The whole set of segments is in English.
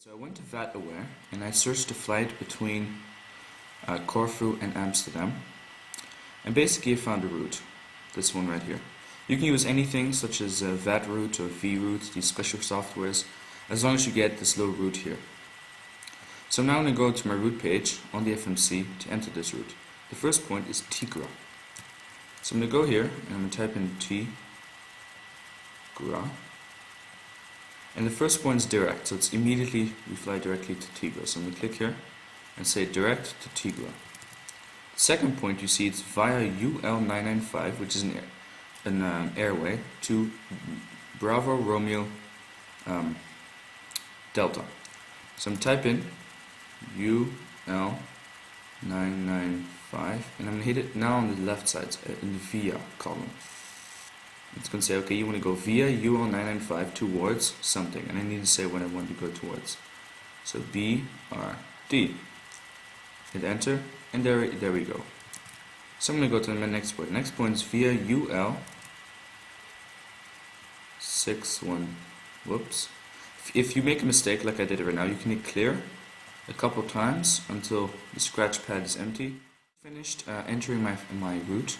So I went to VAT Aware and I searched a flight between Corfu and Amsterdam, and basically I found a route, this one right here. You can use anything such as VAT route or V route, these special softwares, as long as you get this little route here. So now I'm going to go to my route page on the FMC to enter this route. The first point is Tigra. So I'm going to go here and I'm going to type in Tigra. And the first point is direct, so it's immediately we fly directly to Tigra. So I'm going to click here and say direct to Tigra. The second point you see it's via UL995, which is an airway, to Bravo Romeo Delta. So I'm typing UL995 and I'm going to hit it now on the left side in the via column. It's going to say, okay, you want to go via UL995 towards something, and I need to say what I want to go towards. So BRD. Hit enter, and there we go. So I'm going to go to my next point. Next point is via UL61. Whoops. If you make a mistake like I did right now, you can hit clear a couple times until the scratch pad is empty. Finished entering my route.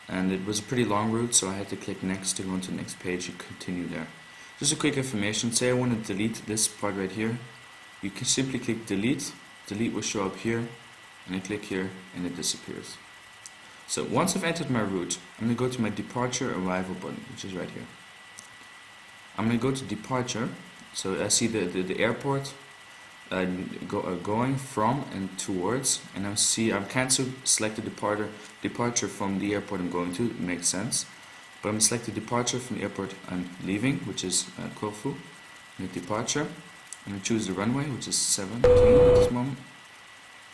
And it was a pretty long route, so I had to click next to go on to the next page and continue there. Just a quick information, say I want to delete this part right here. You can simply click delete, delete will show up here, and I click here and it disappears. So once I've entered my route, I'm going to go to my departure arrival button, which is right here. I'm going to go to departure, so I see the airport going from and towards, and I can't select the departure from the airport I'm going to. It makes sense, but I'm going to select the departure from the airport I'm leaving, which is Corfu. And the departure, I'm going to choose the runway, which is 17 at this moment.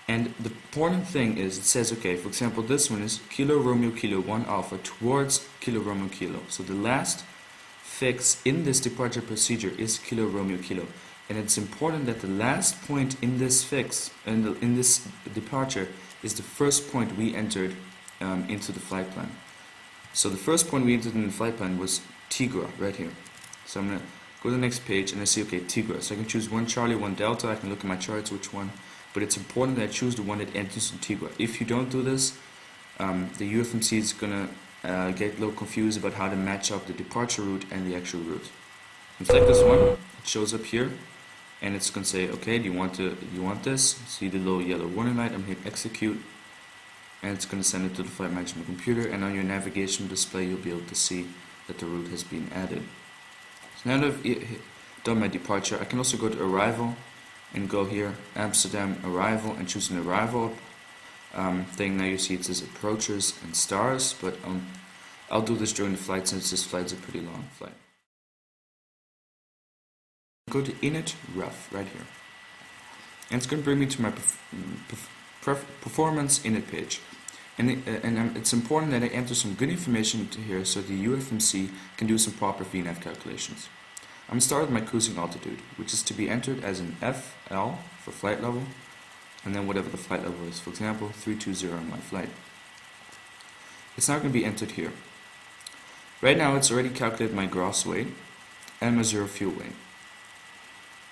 And the important thing is it says, okay, for example, this one is Kilo Romeo Kilo 1 Alpha towards Kilo Romeo Kilo. So the last fix in this departure procedure is Kilo Romeo Kilo. And it's important that the last point in this fix, in this departure, is the first point we entered into the flight plan. So the first point we entered in the flight plan was Tigra, right here. So I'm going to go to the next page and I see, okay, Tigra. So I can choose 1 Charlie, 1 Delta. I can look at my charts which one. But it's important that I choose the one that enters in Tigra. If you don't do this, the UFMC is going to get a little confused about how to match up the departure route and the actual route. And select this one. It shows up here. And it's going to say, okay, do you want this? See the little yellow warning light? I'm going to hit execute, and it's going to send it to the flight management computer. And on your navigation display, you'll be able to see that the route has been added. So now that I've done my departure, I can also go to arrival and go here, Amsterdam arrival, and choose an arrival thing. Now you see it says approaches and stars, but I'll do this during the flight since this flight's a pretty long flight. Go to init ref right here, and it's going to bring me to my performance init page, and it's important that I enter some good information into here so the UFMC can do some proper VNAV calculations. I'm going to start with my cruising altitude, which is to be entered as an FL for flight level, and then whatever the flight level is, for example 320 on my flight. It's now going to be entered here. Right now it's already calculated my gross weight and my zero fuel weight.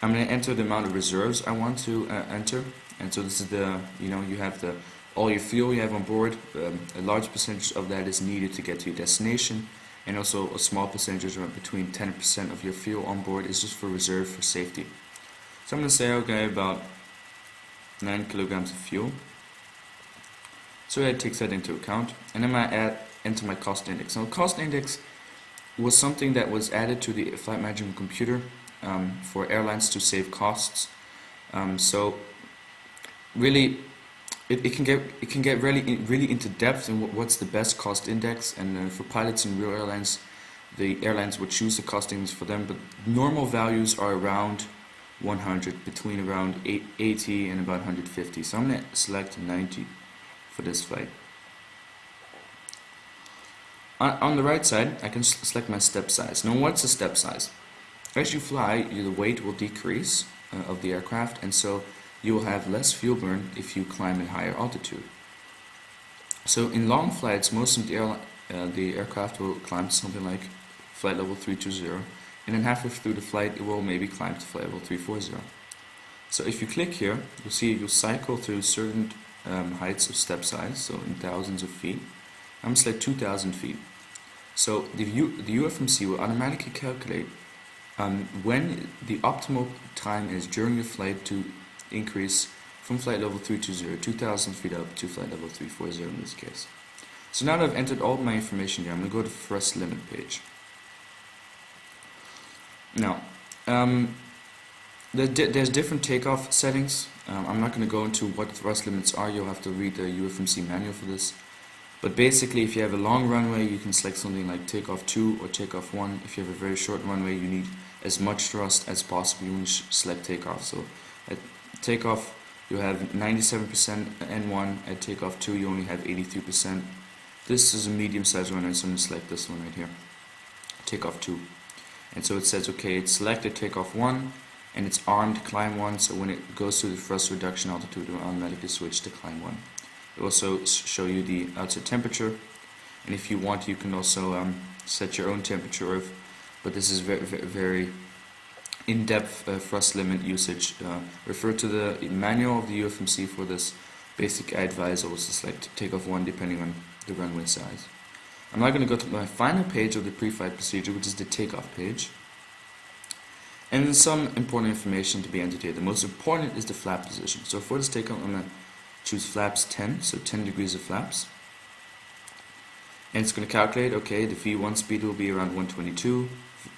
I'm going to enter the amount of reserves I want to enter, and so this is you have all your fuel you have on board. A large percentage of that is needed to get to your destination, and also a small percentage, around between 10% of your fuel on board, is just for reserve for safety. So I'm going to say, okay, about 9 kilograms of fuel. So it takes that into account, and then I enter my cost index. Now, the cost index was something that was added to the flight management computer for airlines to save costs. So really, it can get really into depth in what's the best cost index. And for pilots in real airlines, the airlines would choose the cost index for them. But normal values are around 100, between around 80 and about 150. So I'm going to select 90 for this flight. On the right side, I can select my step size. Now, what's a step size? As you fly, the weight will decrease of the aircraft, and so you will have less fuel burn if you climb at higher altitude. So in long flights, most of the aircraft will climb to something like flight level 320, and then halfway through the flight it will maybe climb to flight level 340. So if you click here, you'll see you'll cycle through certain heights of step size, so in thousands of feet. I'm select 2,000 feet. So the UFMC will automatically calculate when the optimal time is during your flight to increase from flight level 320, 2,000 feet up to flight level 340 in this case. So now that I've entered all my information here, I'm going to go to the thrust limit page. Now, there's different takeoff settings. I'm not going to go into what thrust limits are. You'll have to read the UFMC manual for this. But basically, if you have a long runway, you can select something like takeoff 2 or takeoff 1. If you have a very short runway, you need as much thrust as possible. You want to select takeoff. So at takeoff, you have 97% N1. At takeoff 2, you only have 83%. This is a medium-sized runway, so I'm going to select this one right here, takeoff 2. And so it says, okay, it's selected takeoff 1, and it's armed climb 1, so when it goes through the thrust reduction altitude, it will automatically switch to climb 1. It will also show you the outside temperature, and if you want, you can also set your own temperature, but this is very in-depth thrust limit usage. Refer to the manual of the UFMC for this. Basic I advise also select takeoff 1 depending on the runway size. I'm now going to go to my final page of the pre-flight procedure, which is the takeoff page. And there's some important information to be entered here. The most important is the flap position. So for this takeoff, I'm going to choose flaps 10, so 10 degrees of flaps. And it's going to calculate, okay, the V1 speed will be around 122,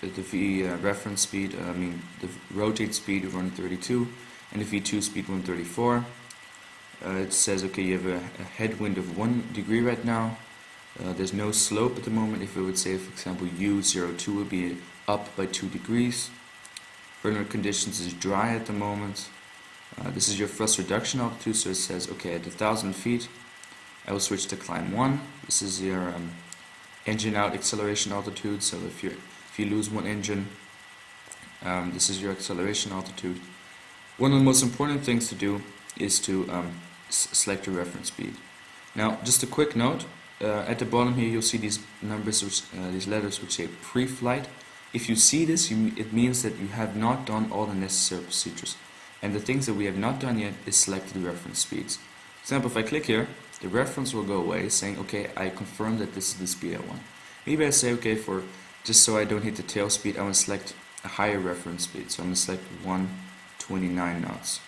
the V reference speed, the rotate speed of 132, and the V2 speed 134. It says, okay, you have a headwind of 1 degree right now. There's no slope at the moment. If it would say, for example, U02 would be up by 2 degrees. Runway conditions is dry at the moment. This is your thrust reduction altitude, so it says, okay, at 1,000 feet, I will switch to climb 1. This is your engine out acceleration altitude, so if you lose one engine, this is your acceleration altitude. One of the most important things to do is to select your reference speed. Now, just a quick note, at the bottom here you'll see these numbers, these letters which say pre-flight. If you see this, it means that you have not done all the necessary procedures. And the things that we have not done yet is select the reference speeds. For example, if I click here, the reference will go away saying, okay, I confirm that this is the speed I want. Maybe I say, okay, just so I don't hit the tail speed, I want to select a higher reference speed. So I'm going to select 129 knots.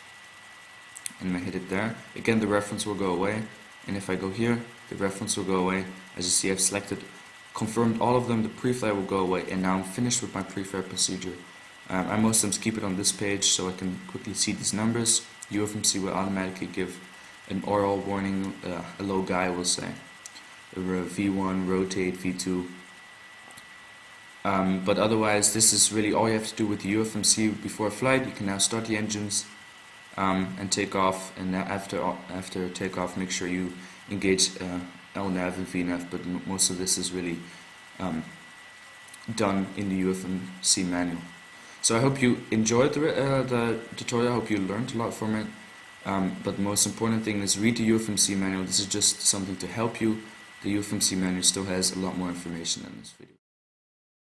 And I'm going to hit it there. Again, the reference will go away. And if I go here, the reference will go away. As you see, I've confirmed all of them. The pre-flight will go away. And now I'm finished with my pre-flight procedure. I most times keep it on this page so I can quickly see these numbers. UFMC will automatically give an oral warning, a low guy will say. V1, rotate, V2. But otherwise, this is really all you have to do with the UFMC before flight. You can now start the engines and take off, and after takeoff, make sure you engage LNAV and VNAV. But most of this is really done in the UFMC manual. So I hope you enjoyed the tutorial. I hope you learned a lot from it. But the most important thing is read the UFMC manual. This is just something to help you. The UFMC manual still has a lot more information than this video.